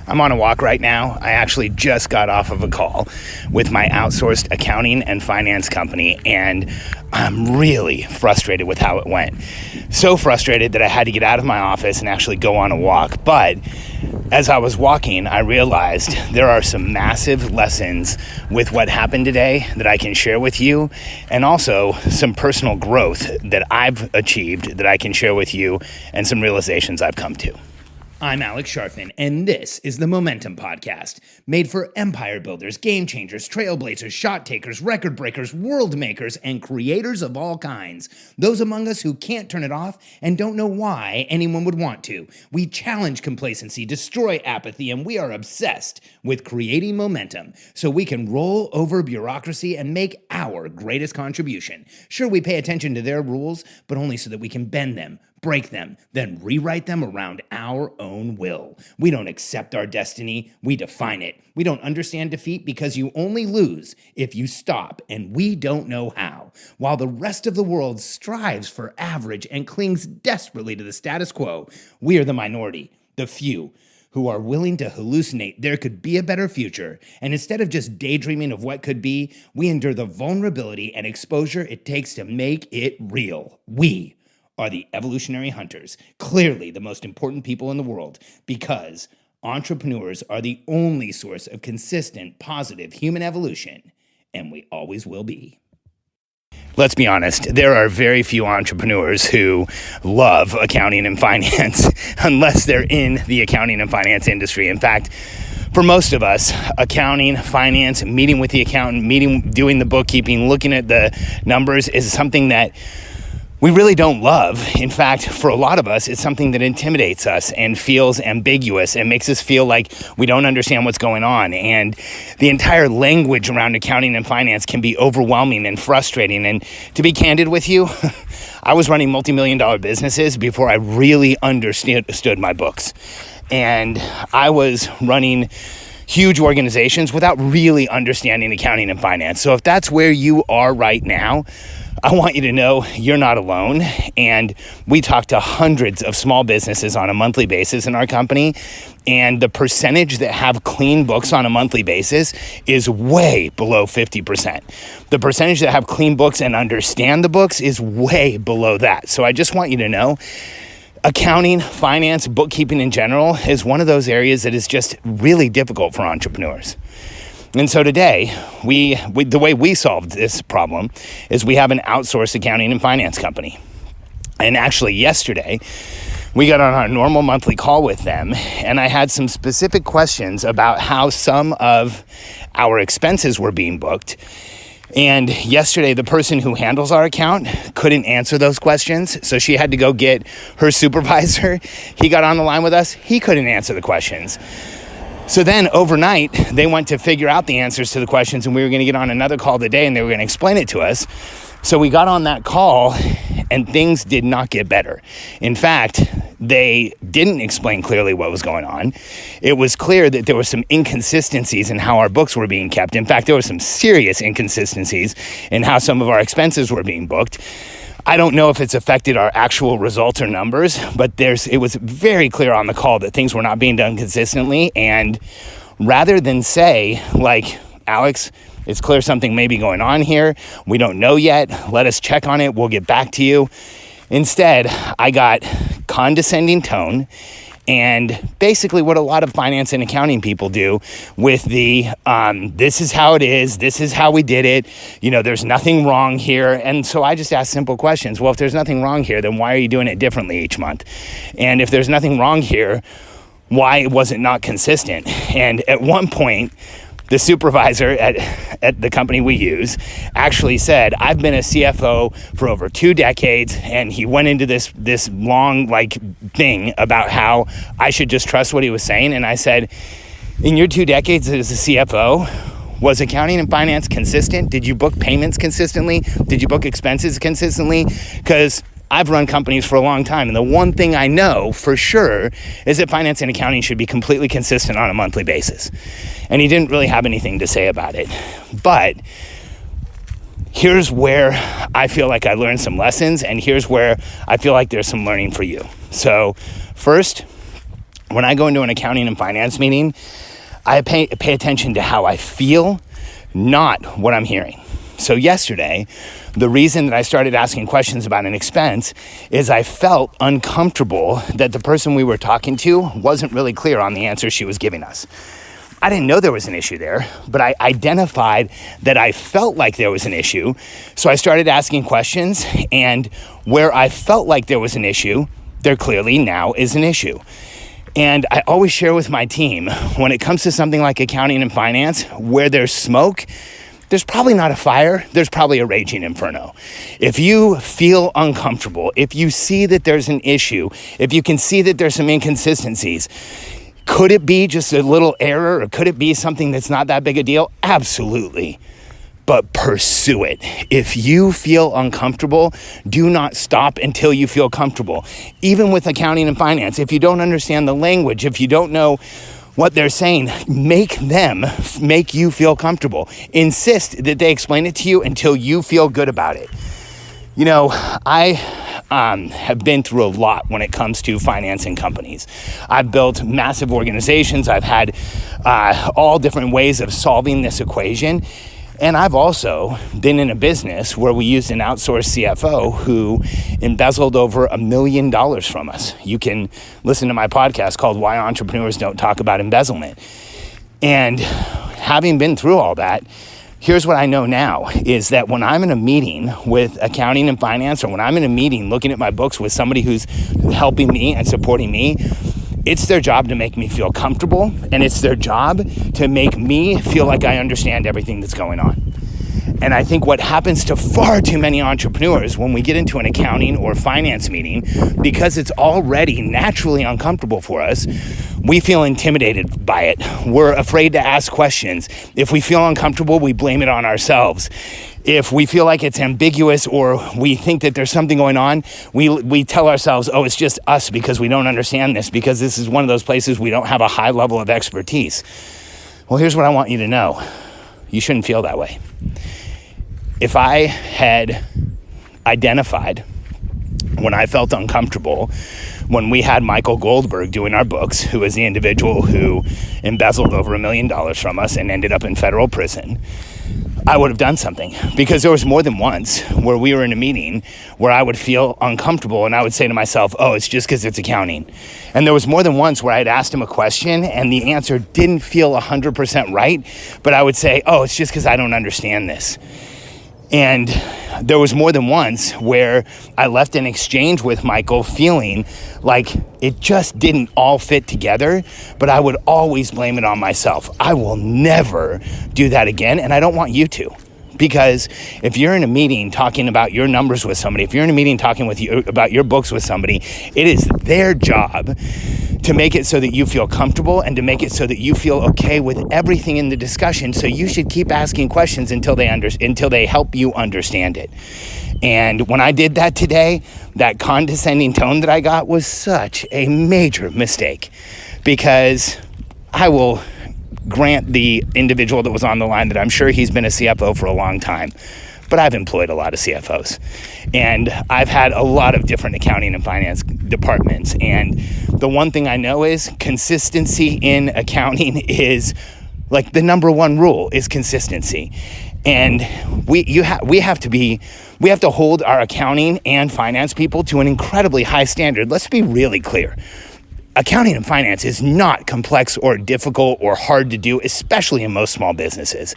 I'm on a walk right now. I actually just got off of a call with my outsourced accounting and finance company, and I'm really frustrated with how it went. So frustrated that I had to get out of my office and actually go on a walk. But as I was walking, I realized there are some massive lessons with what happened today that I can share with you, and also some personal growth that I've achieved that I can share with you, and some realizations I've come to. I'm Alex Sharfin, and this is the Momentum Podcast, made for empire builders, game changers, trailblazers, shot takers, record breakers, world makers, and creators of all kinds. Those among us who can't turn it off and don't know why anyone would want to. We challenge complacency, destroy apathy, and we are obsessed with creating momentum so we can roll over bureaucracy and make our greatest contribution. Sure, we pay attention to their rules, but only so that we can bend them, break them, then rewrite them around our own will. We don't accept our destiny, we define it. We don't understand defeat because you only lose if you stop, and we don't know how. While the rest of the world strives for average and clings desperately to the status quo, we are the minority, the few, who are willing to hallucinate there could be a better future, and instead of just daydreaming of what could be, we endure the vulnerability and exposure it takes to make it real. We are the evolutionary hunters, clearly the most important people in the world, because entrepreneurs are the only source of consistent, positive human evolution, and we always will be. Let's be honest, there are very few entrepreneurs who love accounting and finance unless they're in the accounting and finance industry. In fact, for most of us, accounting, finance, meeting with the accountant, doing the bookkeeping, looking at the numbers is something that we really don't love. In fact, for a lot of us, it's something that intimidates us and feels ambiguous and makes us feel like we don't understand what's going on. And the entire language around accounting and finance can be overwhelming and frustrating. And to be candid with you, I was running multi-million-dollar businesses before I really understood my books. And I was running huge organizations without really understanding accounting and finance. So if that's where you are right now, I want you to know you're not alone. And we talk to hundreds of small businesses on a monthly basis in our company. And the percentage that have clean books on a monthly basis is way below 50%. The percentage that have clean books and understand the books is way below that. So I just want you to know, accounting, finance, bookkeeping in general is one of those areas that is just really difficult for entrepreneurs. And so today, the way we solved this problem is we have an outsourced accounting and finance company. And actually yesterday, we got on our normal monthly call with them, and I had some specific questions about how some of our expenses were being booked. And yesterday, the person who handles our account couldn't answer those questions, so she had to go get her supervisor. He got on the line with us. He couldn't answer the questions. So then overnight, they went to figure out the answers to the questions, and we were going to get on another call today, and they were going to explain it to us. So we got on that call, and things did not get better. In fact, they didn't explain clearly what was going on. It was clear that there were some inconsistencies in how our books were being kept. In fact, there were some serious inconsistencies in how some of our expenses were being booked. I don't know if it's affected our actual results or numbers, but it was very clear on the call that things were not being done consistently. And rather than say, like, Alex, it's clear something may be going on here, we don't know yet, let us check on it, we'll get back to you. Instead, I got condescending tone and basically what a lot of finance and accounting people do with the, this is how it is, this is how we did it, there's nothing wrong here. And so I just ask simple questions. Well, if there's nothing wrong here, then why are you doing it differently each month? And if there's nothing wrong here, why was it not consistent? And at one point, the supervisor at the company we use actually said, I've been a CFO for over 2 decades, and he went into this long thing about how I should just trust what he was saying. And I said, in your 2 decades as a CFO, was accounting and finance consistent? Did you book payments consistently? Did you book expenses consistently? Because I've run companies for a long time, and the one thing I know for sure is that finance and accounting should be completely consistent on a monthly basis. And he didn't really have anything to say about it. But here's where I feel like I learned some lessons, and here's where I feel like there's some learning for you. So first, When I go into an accounting and finance meeting, I pay attention to how I feel, not what I'm hearing. So yesterday, the reason that I started asking questions about an expense is I felt uncomfortable that the person we were talking to wasn't really clear on the answer she was giving us. I didn't know there was an issue there, but I identified that I felt like there was an issue. So I started asking questions, and where I felt like there was an issue, there clearly now is an issue. And I always share with my team, when it comes to something like accounting and finance, where there's smoke, there's probably not a fire, there's probably a raging inferno. If you feel uncomfortable, if you see that there's an issue, if you can see that there's some inconsistencies, could it be just a little error, or could it be something that's not that big a deal? Absolutely. But pursue it. If you feel uncomfortable, do not stop until you feel comfortable. Even with accounting and finance, if you don't understand the language, if you don't know what they're saying, make them make you feel comfortable. Insist that they explain it to you until you feel good about it. You know, I have been through a lot when it comes to financing companies. I've built massive organizations. I've had all different ways of solving this equation. And I've also been in a business where we used an outsourced CFO who embezzled over $1 million from us. You can listen to my podcast called Why Entrepreneurs Don't Talk About Embezzlement. And having been through all that, here's what I know now is that when I'm in a meeting with accounting and finance, or when I'm in a meeting looking at my books with somebody who's helping me and supporting me, it's their job to make me feel comfortable, and it's their job to make me feel like I understand everything that's going on. And I think what happens to far too many entrepreneurs when we get into an accounting or finance meeting, because it's already naturally uncomfortable for us, we feel intimidated by it. We're afraid to ask questions. If we feel uncomfortable, we blame it on ourselves. If we feel like it's ambiguous, or we think that there's something going on, we tell ourselves, oh, it's just us because we don't understand this, because this is one of those places we don't have a high level of expertise. Well, here's what I want you to know. You shouldn't feel that way. If I had identified when I felt uncomfortable, when we had Michael Goldberg doing our books, who is the individual who embezzled over $1 million from us and ended up in federal prison, I would have done something, because there was more than once where we were in a meeting where I would feel uncomfortable and I would say to myself, oh, it's just because it's accounting. And there was more than once where I had asked him a question and the answer didn't feel 100% right, but I would say, oh, it's just because I don't understand this. And there was more than once where I left an exchange with Michael feeling like it just didn't all fit together, but I would always blame it on myself. I will never do that again, and I don't want you to. Because if you're in a meeting talking about your numbers with somebody, if you're in a meeting talking with you about your books with somebody, it is their job to make it so that you feel comfortable and to make it so that you feel okay with everything in the discussion. So you should keep asking questions until they help you understand it. And when I did that today, that condescending tone that I got was such a major mistake, because I will grant the individual that was on the line that I'm sure he's been a CFO for a long time, but I've employed a lot of CFOs, and I've had a lot of different accounting and finance departments. And the one thing I know is consistency in accounting is like the number one rule is consistency. And we have to hold our accounting and finance people to an incredibly high standard. Let's be really clear. Accounting and finance is not complex or difficult or hard to do, especially in most small businesses.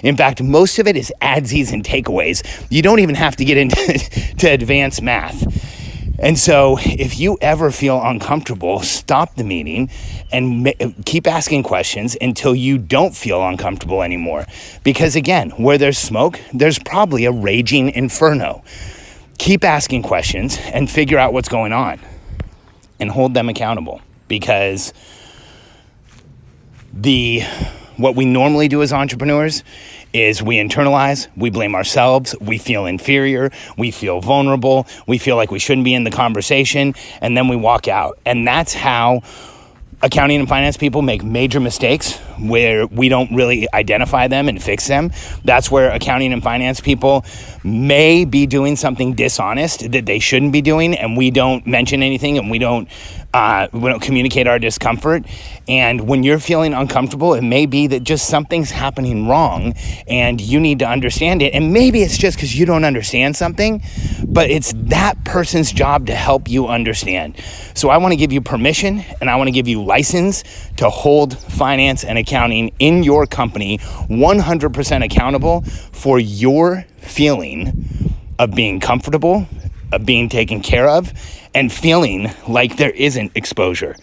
In fact, most of it is adsies and takeaways. You don't even have to get into to advanced math. And so if you ever feel uncomfortable, stop the meeting and keep asking questions until you don't feel uncomfortable anymore. Because again, where there's smoke, there's probably a raging inferno. Keep asking questions and figure out what's going on, and hold them accountable, because what we normally do as entrepreneurs is we internalize, we blame ourselves, we feel inferior, we feel vulnerable, we feel like we shouldn't be in the conversation, and then we walk out. And that's how accounting and finance people make major mistakes, where we don't really identify them and fix them. That's where accounting and finance people may be doing something dishonest that they shouldn't be doing, and we don't mention anything, and we don't We don't communicate our discomfort. And when you're feeling uncomfortable, it may be that just something's happening wrong and you need to understand it. And maybe it's just because you don't understand something, but it's that person's job to help you understand. So I want to give you permission and I want to give you license to hold finance and accounting in your company 100% accountable for your feeling of being comfortable, of being taken care of, and feeling like there isn't exposure.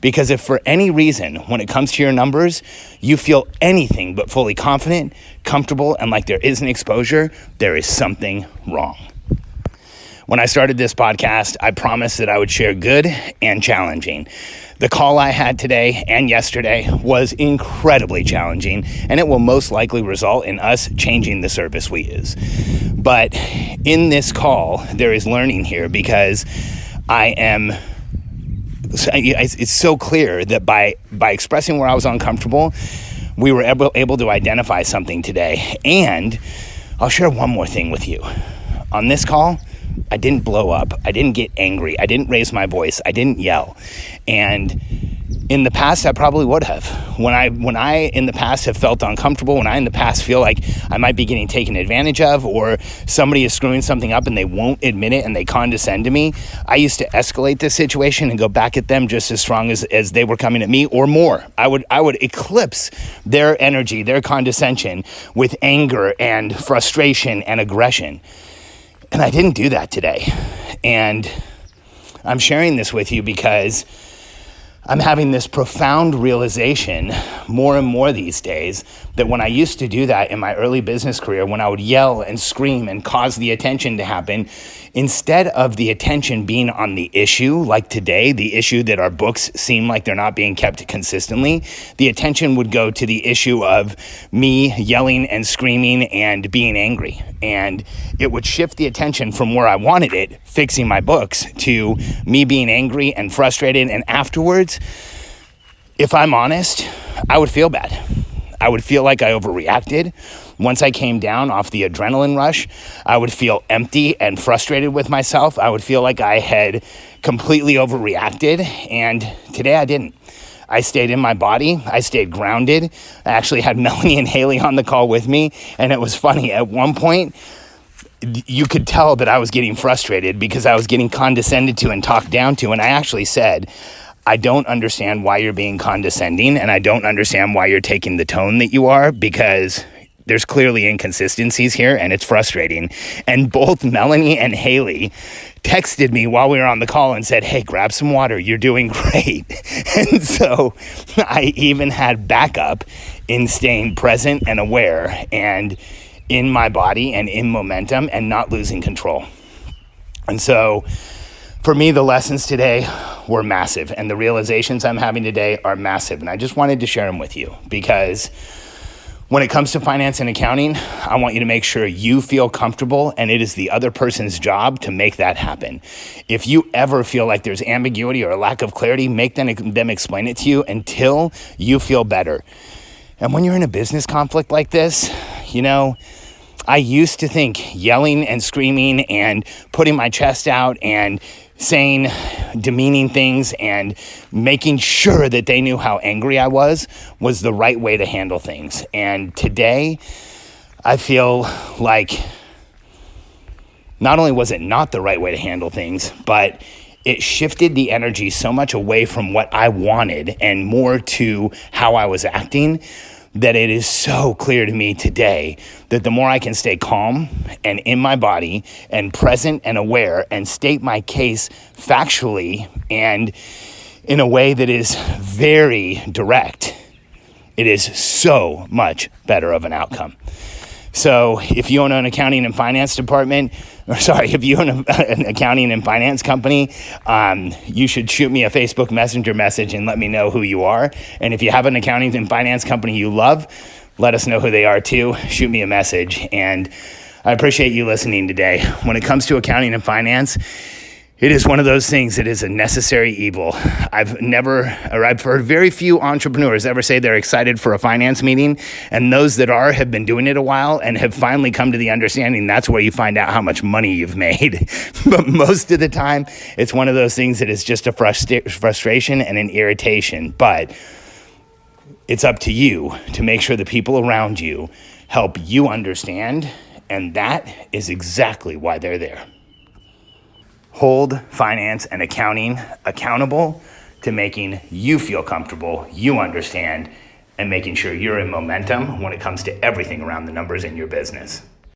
Because if for any reason, when it comes to your numbers, you feel anything but fully confident, comfortable, and like there isn't exposure, there is something wrong. When I started this podcast, I promised that I would share good and challenging. The call I had today and yesterday was incredibly challenging, and it will most likely result in us changing the service we use. But in this call, there is learning here because it's so clear that by expressing where I was uncomfortable, we were able to identify something today. And I'll share one more thing with you. On this call, I didn't blow up. I didn't get angry. I didn't raise my voice. I didn't yell. And in the past, I probably would have. When I in the past have felt uncomfortable, when I in the past feel like I might be getting taken advantage of, or somebody is screwing something up and they won't admit it and they condescend to me, I used to escalate the situation and go back at them just as strong as they were coming at me, or more. I would eclipse their energy, their condescension, with anger and frustration and aggression. And I didn't do that today. And I'm sharing this with you because I'm having this profound realization more and more these days that when I used to do that in my early business career, when I would yell and scream and cause the attention to happen, instead of the attention being on the issue, like today, the issue that our books seem like they're not being kept consistently, the attention would go to the issue of me yelling and screaming and being angry. And it would shift the attention from where I wanted it, fixing my books, to me being angry and frustrated. And afterwards, if I'm honest, I would feel bad. I would feel like I overreacted. Once I came down off the adrenaline rush, I would feel empty and frustrated with myself. I would feel like I had completely overreacted. And today I didn't. I stayed in my body. I stayed grounded. I actually had Melanie and Haley on the call with me. And it was funny. At one point, you could tell that I was getting frustrated because I was getting condescended to and talked down to. And I actually said, I don't understand why you're being condescending, and I don't understand why you're taking the tone that you are, because there's clearly inconsistencies here and it's frustrating. And both Melanie and Haley texted me while we were on the call and said, hey, grab some water. You're doing great. And so I even had backup in staying present and aware and in my body and in momentum and not losing control. And so for me, the lessons today were massive, and the realizations I'm having today are massive. And I just wanted to share them with you because when it comes to finance and accounting, I want you to make sure you feel comfortable, and it is the other person's job to make that happen. If you ever feel like there's ambiguity or a lack of clarity, make them explain it to you until you feel better. And when you're in a business conflict like this, I used to think yelling and screaming and putting my chest out and saying demeaning things and making sure that they knew how angry I was the right way to handle things. And today, I feel like not only was it not the right way to handle things, but it shifted the energy so much away from what I wanted and more to how I was acting, that it is so clear to me today that the more I can stay calm and in my body and present and aware and state my case factually and in a way that is very direct, it is so much better of an outcome. So if you own an accounting and finance department, if you own an accounting and finance company, you should shoot me a Facebook Messenger message and let me know who you are. And if you have an accounting and finance company you love, let us know who they are too. Shoot me a message. And I appreciate you listening today. When it comes to accounting and finance, It is one of those things that is a necessary evil. I've heard very few entrepreneurs ever say they're excited for a finance meeting, and those that are have been doing it a while and have finally come to the understanding that's where you find out how much money you've made. But most of the time, it's one of those things that is just a frustration and an irritation. But it's up to you to make sure the people around you help you understand, and that is exactly why they're there. Hold finance and accounting accountable to making you feel comfortable, you understand, and making sure you're in momentum when it comes to everything around the numbers in your business.